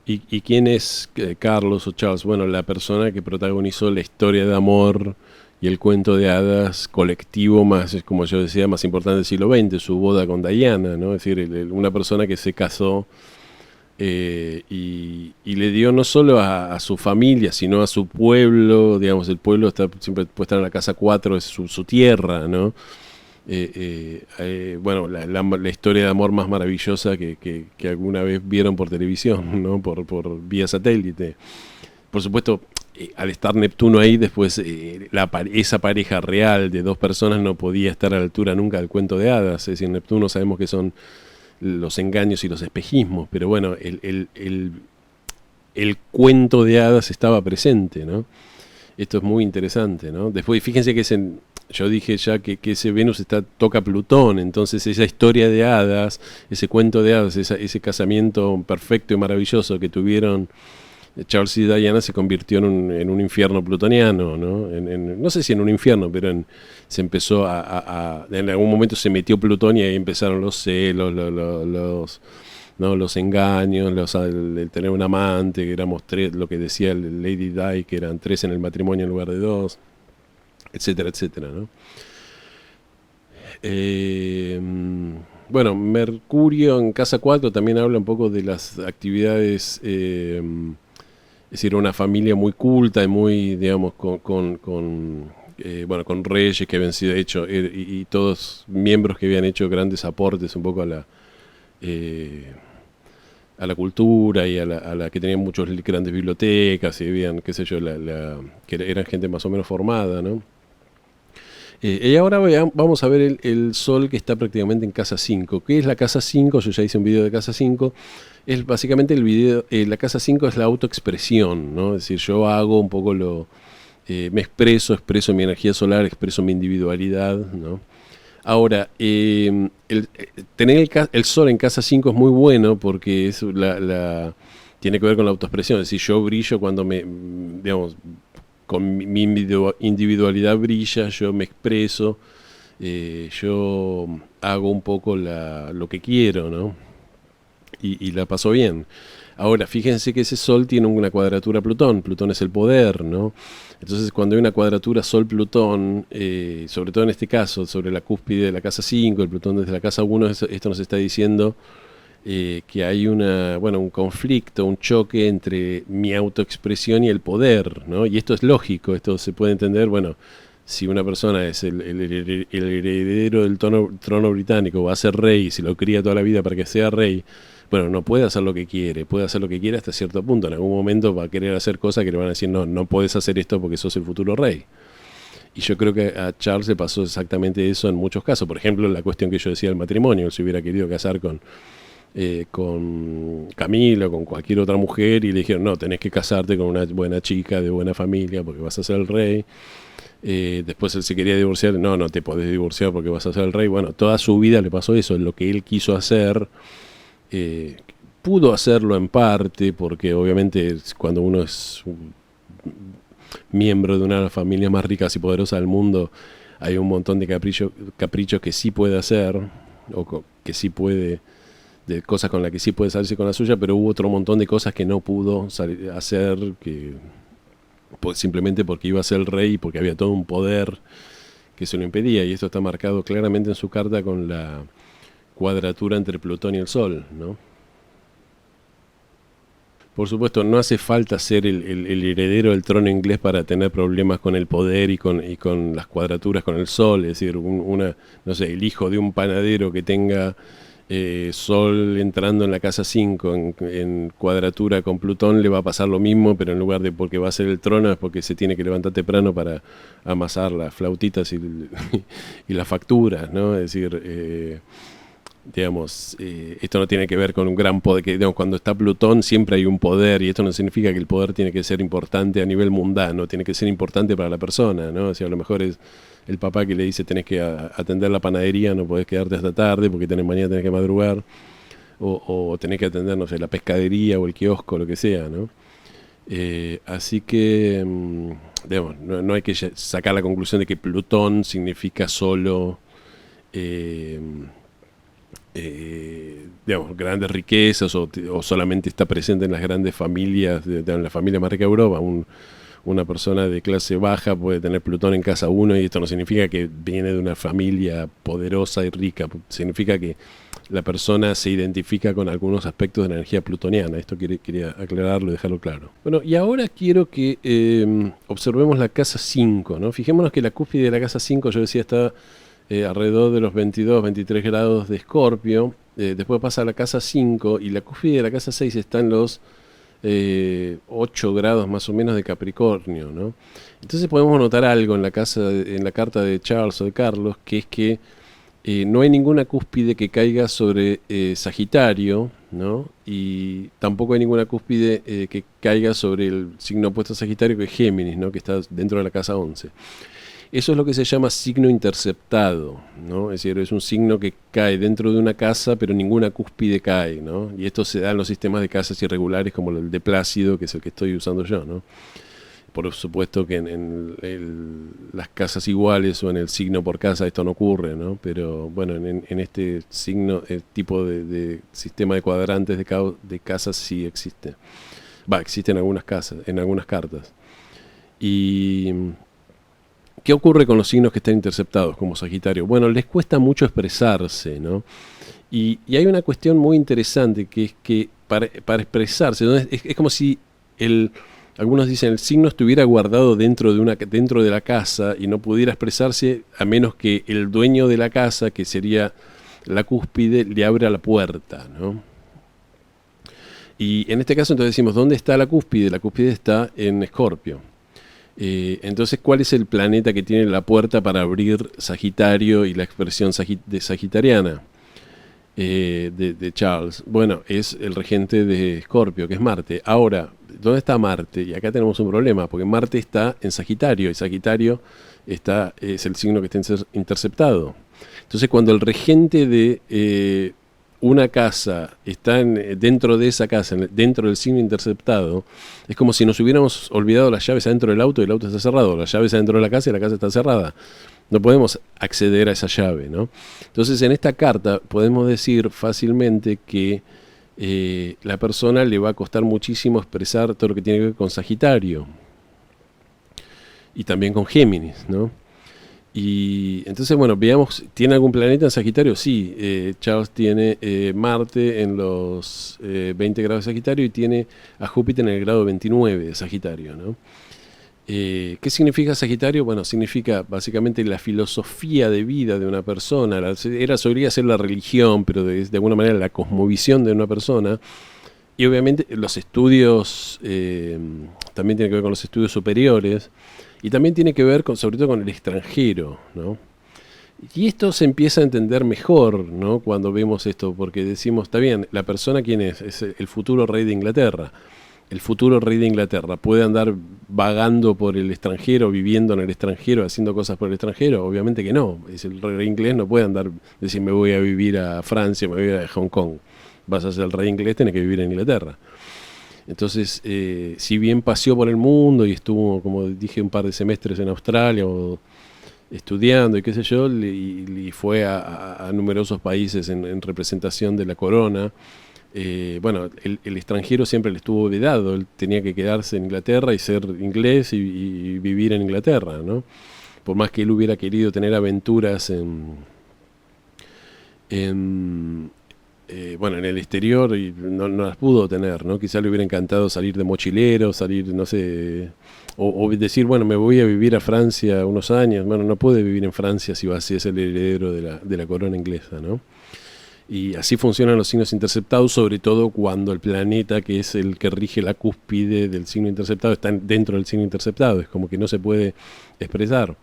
¿Y quién es Carlos o Charles? Bueno, la persona que protagonizó la historia de amor y el cuento de hadas colectivo más, como yo decía, más importante del siglo XX, su boda con Diana, ¿no? Es decir, una persona que se casó y le dio no solo a su familia, sino a su pueblo, digamos, el pueblo siempre puede estar en la casa 4, es su tierra, ¿no? La historia de amor más maravillosa que alguna vez vieron por televisión, ¿no? por vía satélite. Por supuesto, al estar Neptuno ahí, después esa pareja real de dos personas no podía estar a la altura nunca del cuento de hadas. Es decir, Neptuno sabemos que son los engaños y los espejismos, pero bueno, el cuento de hadas estaba presente, ¿no? Esto es muy interesante, ¿no? Después, fíjense que yo dije ya que ese Venus toca Plutón, entonces esa historia de hadas, ese cuento de hadas, ese casamiento perfecto y maravilloso que tuvieron Charles y Diana se convirtió en un infierno plutoniano, ¿no? No sé si en un infierno, pero se empezó en algún momento se metió Plutón y ahí empezaron los celos, los engaños, el tener un amante, que éramos 3, lo que decía Lady Di, que eran 3 en el matrimonio en lugar de 2, etcétera, etcétera, ¿no? Mercurio en casa 4 también habla un poco de las actividades, es decir, una familia muy culta y muy, digamos, con reyes que habían sido hechos y todos miembros que habían hecho grandes aportes un poco a la cultura y a la que tenían muchas grandes bibliotecas y habían, qué sé yo, que eran gente más o menos formada, ¿no? Y ahora vamos a ver el Sol que está prácticamente en casa 5. ¿Qué es la casa 5? Yo ya hice un video de casa 5. Es básicamente la casa 5 es la autoexpresión, ¿no? Es decir, yo hago un poco me expreso mi energía solar, expreso mi individualidad, ¿no? Ahora, tener el Sol en casa 5 es muy bueno porque tiene que ver con la autoexpresión. Es decir, yo brillo cuando digamos, con mi individualidad brilla, yo me expreso, yo hago un poco lo que quiero, ¿no? Y la paso bien. Ahora, fíjense que ese Sol tiene una cuadratura a Plutón. Plutón es el poder, ¿no? Entonces, cuando hay una cuadratura Sol-Plutón, sobre todo en este caso, sobre la cúspide de la casa 5, el Plutón desde la casa 1, esto nos está diciendo que hay un conflicto, un choque entre mi autoexpresión y el poder, ¿no? Y esto es lógico, esto se puede entender, bueno, si una persona es el heredero del trono británico, va a ser rey, si lo cría toda la vida para que sea rey, bueno, no puede hacer lo que quiere, puede hacer lo que quiere hasta cierto punto. En algún momento va a querer hacer cosas que le van a decir, no, no puedes hacer esto porque sos el futuro rey. Y yo creo que a Charles le pasó exactamente eso en muchos casos. Por ejemplo, la cuestión que yo decía del matrimonio, él se hubiera querido casar con Camila o con cualquier otra mujer y le dijeron, no, tenés que casarte con una buena chica de buena familia porque vas a ser el rey. Después él se quería divorciar, no, no te podés divorciar porque vas a ser el rey. Bueno, toda su vida le pasó eso, lo que él quiso hacer. Pudo hacerlo en parte porque obviamente cuando uno es miembro de una de las familias más ricas y poderosas del mundo, hay un montón de caprichos que sí puede hacer o que sí puede, de cosas con las que sí puede salirse con la suya, pero hubo otro montón de cosas que no pudo hacer, que pues, simplemente porque iba a ser el rey y porque había todo un poder que se lo impedía, y esto está marcado claramente en su carta con la cuadratura entre Plutón y el Sol, ¿no? Por supuesto, no hace falta ser el heredero del trono inglés para tener problemas con el poder y con las cuadraturas con el Sol. Es decir, no sé, el hijo de un panadero que tenga Sol entrando en la casa 5 en cuadratura con Plutón le va a pasar lo mismo, pero en lugar de porque va a ser el trono es porque se tiene que levantar temprano para amasar las flautitas y las facturas, ¿no? Es decir, digamos, esto no tiene que ver con un gran poder, que digamos, cuando está Plutón siempre hay un poder, y esto no significa que el poder tiene que ser importante a nivel mundano, tiene que ser importante para la persona, ¿no? O sea, a lo mejor es el papá que le dice tenés que atender la panadería, no podés quedarte hasta tarde porque mañana tenés que madrugar, o tenés que atender, no sé, la pescadería o el kiosco, lo que sea, ¿no? Así que, digamos, no hay que sacar la conclusión de que Plutón significa solo digamos, grandes riquezas o solamente está presente en las grandes familias, en la familia más rica de Europa. Una persona de clase baja puede tener Plutón en casa 1 y esto no significa que viene de una familia poderosa y rica, significa que la persona se identifica con algunos aspectos de la energía plutoniana. Esto quería aclararlo y dejarlo claro. Bueno, y ahora quiero que observemos la casa 5, ¿no? Fijémonos que la cúspide de la casa 5, yo decía, está alrededor de los 22, 23 grados de Escorpio, después pasa a la casa 5 y la cúspide de la casa 6 está en los 8 grados más o menos de Capricornio, ¿no? Entonces podemos notar algo en la carta de Charles o de Carlos, que es que no hay ninguna cúspide que caiga sobre Sagitario, ¿no? Y tampoco hay ninguna cúspide que caiga sobre el signo opuesto a Sagitario, que es Géminis, ¿no? Que está dentro de la casa 11. Eso es lo que se llama signo interceptado, ¿no? Es decir, es un signo que cae dentro de una casa, pero ninguna cúspide cae, ¿no? Y esto se da en los sistemas de casas irregulares como el de Plácido, que es el que estoy usando yo, ¿no? Por supuesto que en las casas iguales o en el signo por casa esto no ocurre, ¿no? Pero bueno, en este signo, el tipo de sistema de cuadrantes de casas sí existe. Existe en algunas casas, en algunas cartas. Y ¿qué ocurre con los signos que están interceptados, como Sagitario? Bueno, les cuesta mucho expresarse, ¿no? Y hay una cuestión muy interesante, que es que para expresarse, ¿no? Es como si algunos dicen el signo estuviera guardado dentro de la casa y no pudiera expresarse a menos que el dueño de la casa, que sería la cúspide, le abra la puerta, ¿no? Y en este caso entonces decimos, ¿dónde está la cúspide? La cúspide está en Escorpio. Entonces, ¿cuál es el planeta que tiene la puerta para abrir Sagitario y la expresión sagitariana de Charles? Bueno, es el regente de Escorpio, que es Marte. Ahora, ¿dónde está Marte? Y acá tenemos un problema, porque Marte está en Sagitario, y Sagitario es el signo que está interceptado. Entonces, cuando el regente de una casa está dentro de esa casa, dentro del signo interceptado, es como si nos hubiéramos olvidado las llaves adentro del auto y el auto está cerrado, las llaves adentro de la casa y la casa está cerrada. No podemos acceder a esa llave, ¿no? Entonces, en esta carta podemos decir fácilmente que la persona le va a costar muchísimo expresar todo lo que tiene que ver con Sagitario y también con Géminis, ¿no? Y entonces, bueno, veamos, ¿tiene algún planeta en Sagitario? Sí, Charles tiene Marte en los 20 grados de Sagitario y tiene a Júpiter en el grado 29 de Sagitario, ¿no? ¿Qué significa Sagitario? Bueno, significa básicamente la filosofía de vida de una persona. Solía ser la religión, pero de alguna manera la cosmovisión de una persona. Y obviamente los estudios, también tiene que ver con los estudios superiores. Y también tiene que ver sobre todo con el extranjero, ¿no? Y esto se empieza a entender mejor, ¿no? Cuando vemos esto, porque decimos, está bien, la persona quién es el futuro rey de Inglaterra. El futuro rey de Inglaterra puede andar vagando por el extranjero, viviendo en el extranjero, haciendo cosas por el extranjero. Obviamente que no. El rey inglés no puede andar, decir, me voy a vivir a Francia, me voy a ir a Hong Kong. Vas a ser el rey inglés, tenés que vivir en Inglaterra. Entonces, si bien paseó por el mundo y estuvo, como dije, un par de semestres en Australia o estudiando y qué sé yo, y fue a numerosos países en representación de la corona, bueno, el extranjero siempre le estuvo vedado. Él tenía que quedarse en Inglaterra y ser inglés y vivir en Inglaterra, ¿no? Por más que él hubiera querido tener aventuras en bueno, en el exterior, y no las pudo tener, ¿no? Quizá le hubiera encantado salir de mochilero, salir, no sé, o decir, bueno, me voy a vivir a Francia unos años. Bueno, no puede vivir en Francia si va a ser el heredero de la corona inglesa, ¿no? Y así funcionan los signos interceptados, sobre todo cuando el planeta, que es el que rige la cúspide del signo interceptado, está dentro del signo interceptado. Es como que no se puede expresar.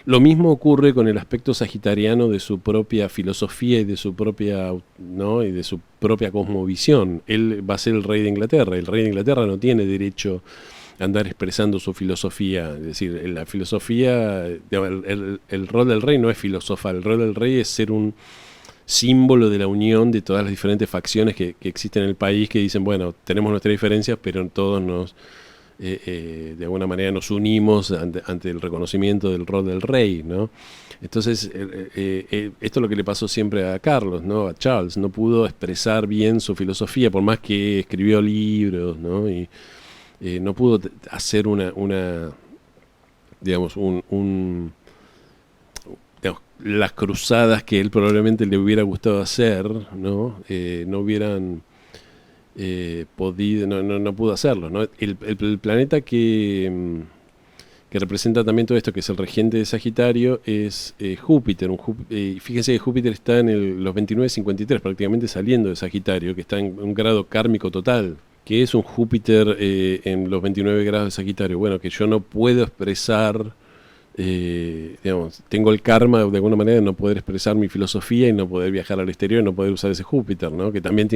Lo mismo ocurre con el aspecto sagitariano de su propia filosofía y de su propia, ¿no? Y de su propia cosmovisión. Él va a ser el rey de Inglaterra. El rey de Inglaterra no tiene derecho a andar expresando su filosofía. Es decir, la filosofía, el rol del rey no es filosofar. El rol del rey es ser un símbolo de la unión de todas las diferentes facciones que existen en el país, que dicen, bueno, tenemos nuestras diferencias, pero todos de alguna manera nos unimos ante el reconocimiento del rol del rey, ¿no? Entonces, esto es lo que le pasó siempre a Carlos, ¿no? A Charles. No pudo expresar bien su filosofía, por más que escribió libros, ¿no? Y no pudo hacer digamos, las cruzadas que él probablemente le hubiera gustado hacer, ¿no? No hubieran podido, no pudo hacerlo, ¿no? El planeta que representa también todo esto, que es el regente de Sagitario, es Júpiter. Fíjense que Júpiter está en los 29-53, prácticamente saliendo de Sagitario, que está en un grado kármico total. ¿Qué es un Júpiter en los 29 grados de Sagitario? Bueno, que yo no puedo expresar, digamos, tengo el karma de alguna manera de no poder expresar mi filosofía y no poder viajar al exterior y no poder usar ese Júpiter, ¿no? Que también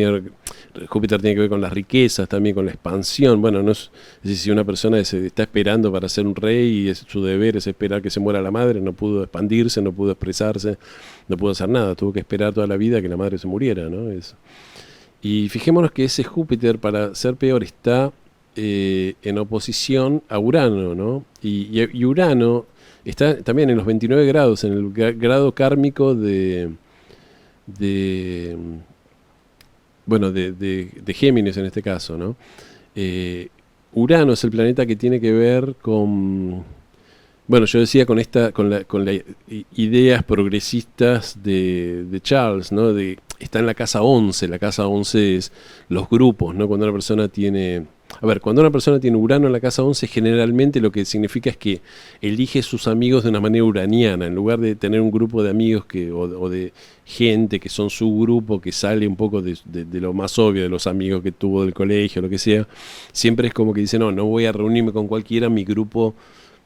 Júpiter tiene que ver con las riquezas, también con la expansión. Bueno, no es decir, si una persona está esperando para ser un rey y su deber es esperar que se muera la madre, no pudo expandirse, no pudo expresarse, no pudo hacer nada, tuvo que esperar toda la vida que la madre se muriera, ¿no? Y fijémonos que ese Júpiter, para ser peor, está en oposición a Urano, ¿no? Y Urano está también en los 29 grados, en el grado kármico de Géminis en este caso, ¿no? Urano es el planeta que tiene que ver con, bueno, yo decía con las ideas progresistas de Charles, ¿no? Está en la casa 11. La casa 11 es los grupos, ¿no? Cuando una persona tiene Urano en la casa 11, generalmente lo que significa es que elige sus amigos de una manera uraniana. En lugar de tener un grupo de amigos o de gente que son su grupo, que sale un poco de lo más obvio, de los amigos que tuvo del colegio, lo que sea, siempre es como que dice, no voy a reunirme con cualquiera, mi grupo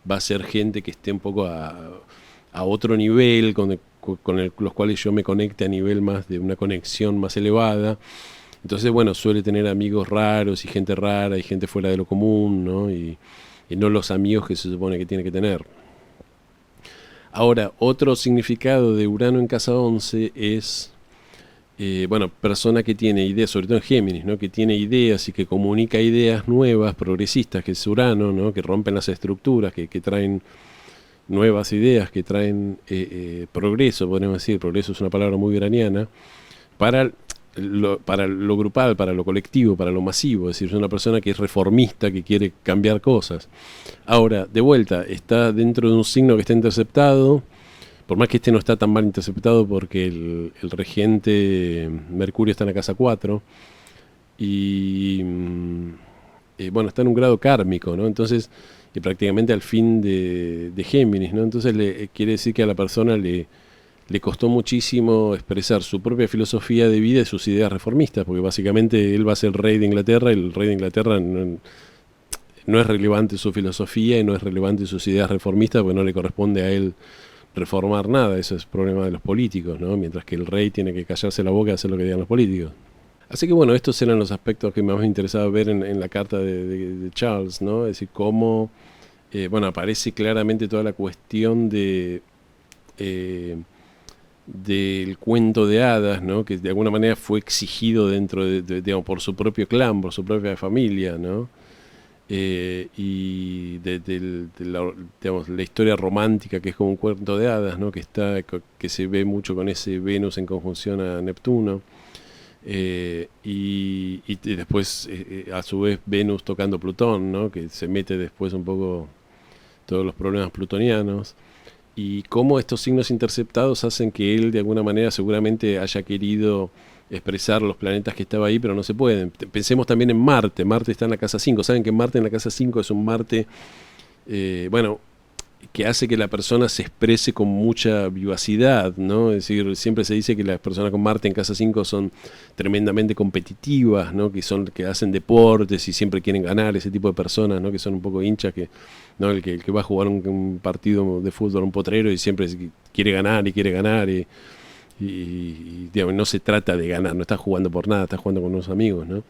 va a ser gente que esté un poco a otro nivel, con los cuales yo me conecte a nivel más de una conexión más elevada. Entonces, bueno, suele tener amigos raros y gente rara y gente fuera de lo común, ¿no? Y no los amigos que se supone que tiene que tener. Ahora, otro significado de Urano en casa 11 es, persona que tiene ideas, sobre todo en Géminis, ¿no? Que tiene ideas y que comunica ideas nuevas, progresistas, que es Urano, ¿no? Que rompen las estructuras, que traen nuevas ideas, que traen progreso, podemos decir. Progreso es una palabra muy uraniana, para para lo grupal, para lo colectivo, para lo masivo, es decir, es una persona que es reformista, que quiere cambiar cosas. Ahora, de vuelta, está dentro de un signo que está interceptado, por más que este no está tan mal interceptado porque el regente Mercurio está en la casa 4 y bueno, está en un grado kármico, ¿no? Entonces, prácticamente al fin de Géminis, ¿no? Entonces quiere decir que a la persona le costó muchísimo expresar su propia filosofía de vida y sus ideas reformistas, porque básicamente él va a ser rey de Inglaterra y el rey de Inglaterra no es relevante su filosofía y no es relevante sus ideas reformistas porque no le corresponde a él reformar nada, eso es problema de los políticos, ¿no? Mientras que el rey tiene que callarse la boca y hacer lo que digan los políticos. Así que bueno, estos eran los aspectos que más me interesaba ver en la carta de Charles, ¿no? Es decir, cómo bueno, aparece claramente toda la cuestión del cuento de hadas, ¿no? Que de alguna manera fue exigido dentro digamos, por su propio clan, por su propia familia, ¿no? Y digamos, la historia romántica que es como un cuento de hadas, ¿no? Que se ve mucho con ese Venus en conjunción a Neptuno, y después a su vez Venus tocando Plutón, ¿no? Que se mete después un poco todos los problemas plutonianos, y cómo estos signos interceptados hacen que él de alguna manera seguramente haya querido expresar los planetas que estaba ahí, pero no se pueden. Pensemos también en Marte. Marte está en la casa 5. Saben que Marte en la casa 5 es un Marte, bueno, que hace que la persona se exprese con mucha vivacidad, ¿no? Es decir, siempre se dice que las personas con Marte en casa 5 son tremendamente competitivas, ¿no? Que hacen deportes y siempre quieren ganar, ese tipo de personas, ¿no? Que son un poco hinchas, ¿no? El que va a jugar un partido de fútbol, un potrero, y siempre quiere ganar y digamos, no se trata de ganar, no está jugando por nada, está jugando con unos amigos, ¿no?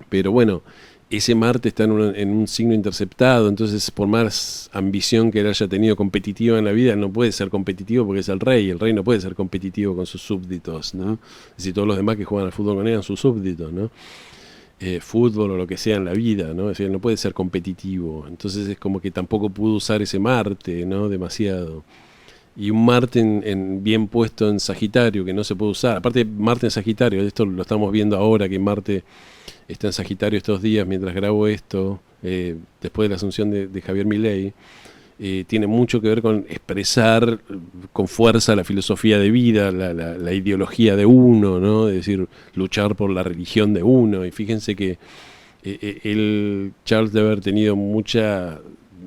Pero bueno, ese Marte está en un signo interceptado, entonces por más ambición que él haya tenido competitiva en la vida, no puede ser competitivo porque es el rey no puede ser competitivo con sus súbditos, ¿no? Es decir, todos los demás que juegan al fútbol con él son sus súbditos, ¿no? Fútbol o lo que sea en la vida, ¿no? Es decir, no puede ser competitivo, entonces es como que tampoco pudo usar ese Marte, ¿no? Demasiado. Y un Marte bien puesto en Sagitario, que no se puede usar. Aparte, Marte en Sagitario, esto lo estamos viendo ahora, que Marte está en Sagitario estos días mientras grabo esto, después de la asunción de Javier Milei, tiene mucho que ver con expresar con fuerza la filosofía de vida, la ideología de uno, ¿no? Es decir, luchar por la religión de uno. Y fíjense que Charles debe haber tenido mucha,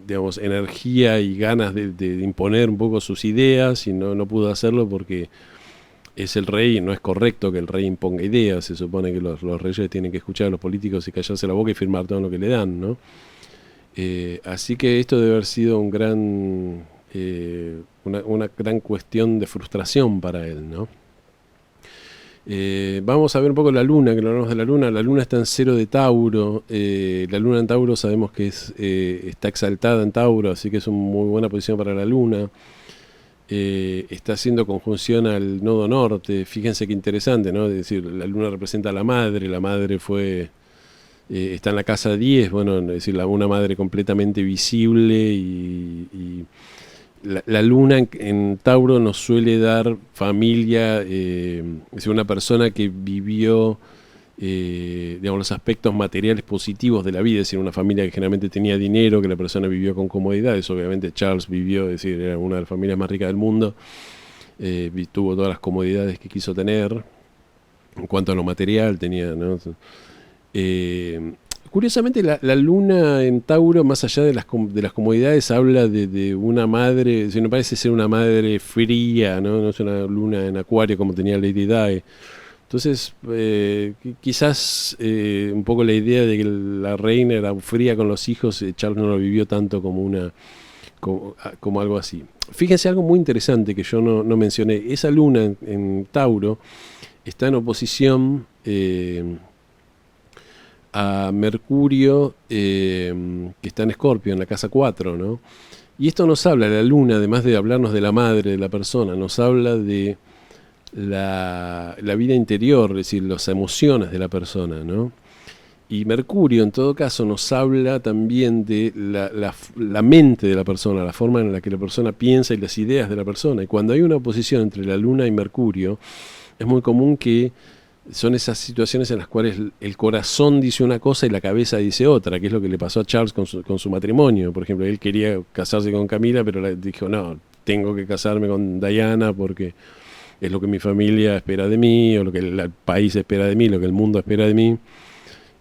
digamos, energía y ganas de imponer un poco sus ideas y no pudo hacerlo porque es el rey y no es correcto que el rey imponga ideas. Se supone que los reyes tienen que escuchar a los políticos y callarse la boca y firmar todo lo que le dan, ¿no? Así que esto debe haber sido una gran cuestión de frustración para él, ¿no? Vamos a ver un poco la luna, que lo hablamos de la luna. La luna está en 0 de Tauro. La luna en Tauro sabemos que está exaltada en Tauro, así que es una muy buena posición para la luna. Está haciendo conjunción al nodo norte. Fíjense qué interesante, ¿no? Es decir, la luna representa a la madre fue... está en la casa 10, bueno, es decir, una madre completamente visible y la luna en Tauro nos suele dar familia, es decir, una persona que vivió digamos, los aspectos materiales positivos de la vida, es decir, una familia que generalmente tenía dinero, que la persona vivió con comodidades. Obviamente Charles vivió, es decir, era una de las familias más ricas del mundo, tuvo todas las comodidades que quiso tener en cuanto a lo material, tenía, ¿no? Curiosamente la luna en Tauro, más allá de las comodidades, habla de una madre, no parece ser una madre fría, ¿no? No es una luna en Acuario como tenía Lady Di. Entonces, quizás un poco la idea de que la reina era fría con los hijos, Charles no lo vivió tanto como algo así. Fíjense algo muy interesante que yo no mencioné. Esa luna en Tauro está en oposición a Mercurio, que está en Escorpio, en la casa 4, ¿no? Y esto nos habla, la luna, además de hablarnos de la madre de la persona, nos habla de la vida interior, es decir, las emociones de la persona, ¿no? Y Mercurio, en todo caso, nos habla también de la mente de la persona, la forma en la que la persona piensa y las ideas de la persona. Y cuando hay una oposición entre la luna y Mercurio, es muy común que son esas situaciones en las cuales el corazón dice una cosa y la cabeza dice otra, que es lo que le pasó a Charles con su matrimonio. Por ejemplo, él quería casarse con Camila, pero dijo, no, tengo que casarme con Diana porque es lo que mi familia espera de mí, o lo que el país espera de mí, lo que el mundo espera de mí.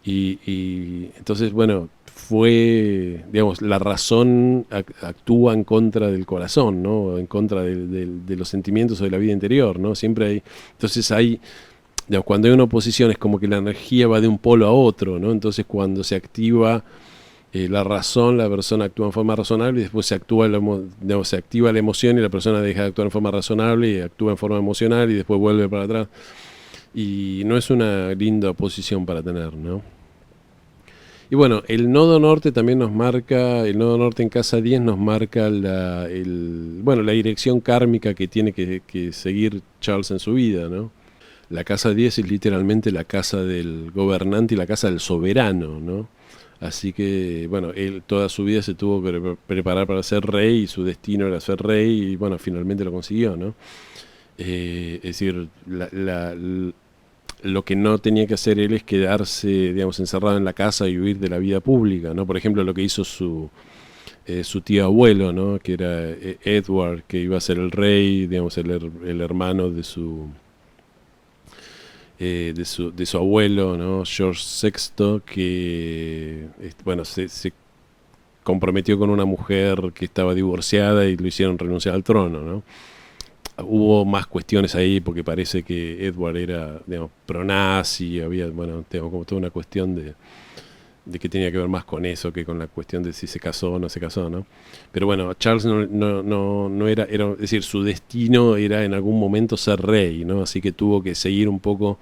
Y entonces, bueno, fue, digamos, la razón actúa en contra del corazón, ¿no? En contra de los sentimientos o de la vida interior, ¿no? Siempre hay, entonces hay, digamos, cuando hay una oposición es como que la energía va de un polo a otro, ¿no? Entonces cuando se activa la razón, la persona actúa en forma razonable y después digamos, se activa la emoción y la persona deja de actuar en forma razonable y actúa en forma emocional y después vuelve para atrás. Y no es una linda posición para tener, ¿no? Y bueno, el nodo norte también nos marca, el nodo norte en casa 10 nos marca bueno, la dirección kármica que tiene que seguir Charles en su vida, ¿no? La casa 10 es literalmente la casa del gobernante y la casa del soberano, ¿no? Así que, bueno, él toda su vida se tuvo que preparar para ser rey y su destino era ser rey y, bueno, finalmente lo consiguió, ¿no? Es decir, lo que no tenía que hacer él es quedarse, digamos, encerrado en la casa y huir de la vida pública, ¿no? Por ejemplo, lo que hizo su tío abuelo, ¿no? Que era Edward, que iba a ser el rey, digamos, el hermano de su abuelo, ¿no? George VI, que, bueno, se comprometió con una mujer que estaba divorciada y lo hicieron renunciar al trono, ¿no? Hubo más cuestiones ahí porque parece que Edward era, digamos, pro-nazi, había, bueno, tengo como toda una cuestión de que tenía que ver más con eso que con la cuestión de si se casó o no se casó, ¿no? Pero bueno, Charles no era, es decir, su destino era en algún momento ser rey, ¿no? Así que tuvo que seguir un poco,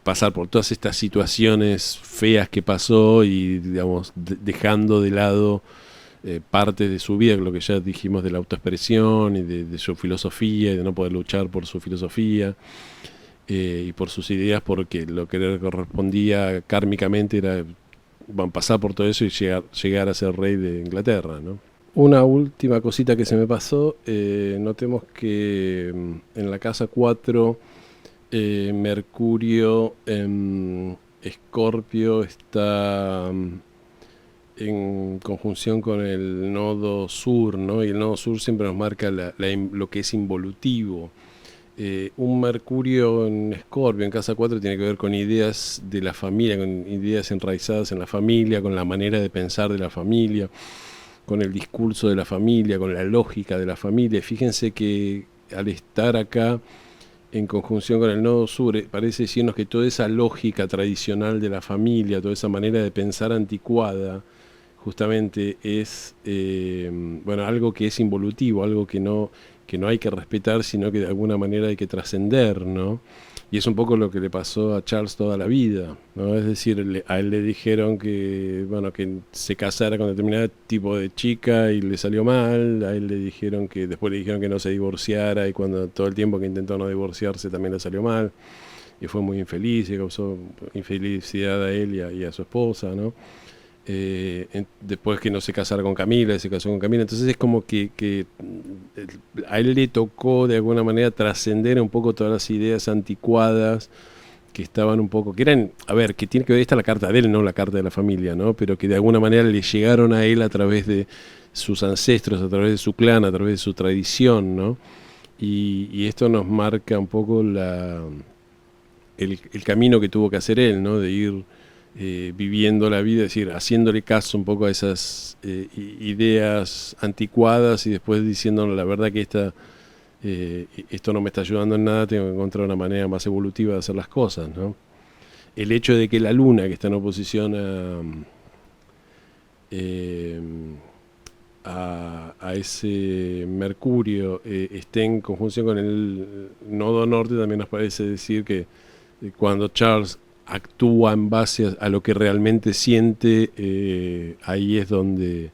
pasar por todas estas situaciones feas que pasó y, digamos, dejando de lado parte de su vida, lo que ya dijimos de la autoexpresión y de su filosofía y de no poder luchar por su filosofía y por sus ideas, porque lo que le correspondía kármicamente era pasar por todo eso y llegar a ser rey de Inglaterra, ¿no? Una última cosita que se me pasó, notemos que en la casa 4 Mercurio en Escorpio está en conjunción con el nodo sur, ¿no? Y el nodo sur siempre nos marca lo que es involutivo. Un Mercurio en Escorpio, en casa 4, tiene que ver con ideas de la familia, con ideas enraizadas en la familia, con la manera de pensar de la familia, con el discurso de la familia, con la lógica de la familia. Fíjense que al estar acá en conjunción con el nodo sur, parece decirnos que toda esa lógica tradicional de la familia, toda esa manera de pensar anticuada, justamente es bueno, algo que es involutivo, algo que no hay que respetar, sino que de alguna manera hay que trascender, ¿no? Y es un poco lo que le pasó a Charles toda la vida, ¿no? Es decir, a él le dijeron que, bueno, que se casara con determinado tipo de chica y le salió mal, a él le dijeron que, después le dijeron que no se divorciara y cuando todo el tiempo que intentó no divorciarse también le salió mal y fue muy infeliz y causó infelicidad a él y a su esposa, ¿no? Después que no se casara con Camila, se casó con Camila, entonces es como que a él le tocó de alguna manera trascender un poco todas las ideas anticuadas que estaban un poco, que eran, a ver, que tiene que ver, esta la carta de él, no la carta de la familia, ¿no? Pero que de alguna manera le llegaron a él a través de sus ancestros, a través de su clan, a través de su tradición, ¿no? Y esto nos marca un poco el camino que tuvo que hacer él, ¿no? De ir viviendo la vida, es decir, haciéndole caso un poco a esas ideas anticuadas y después diciéndole la verdad que esto no me está ayudando en nada, tengo que encontrar una manera más evolutiva de hacer las cosas, ¿no? El hecho de que la luna, que está en oposición a ese Mercurio, esté en conjunción con el nodo norte, también nos parece decir que cuando Charles actúa en base a lo que realmente siente, ahí es donde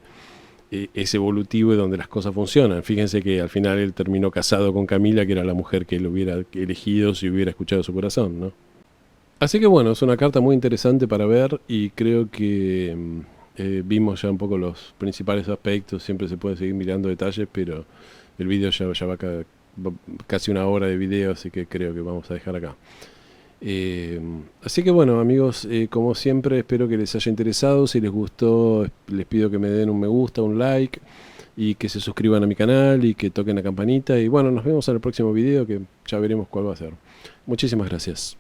es evolutivo y donde las cosas funcionan. Fíjense que al final él terminó casado con Camila, que era la mujer que él hubiera elegido si hubiera escuchado su corazón, ¿no? Así que bueno, es una carta muy interesante para ver y creo que vimos ya un poco los principales aspectos. Siempre se puede seguir mirando detalles, pero el video ya va casi una hora de video, así que creo que vamos a dejar acá. Así que bueno, amigos, como siempre espero que les haya interesado. Si les gustó, les pido que me den un me gusta, un like, y que se suscriban a mi canal y que toquen la campanita. Y bueno, nos vemos en el próximo video, que ya veremos cuál va a ser. Muchísimas gracias.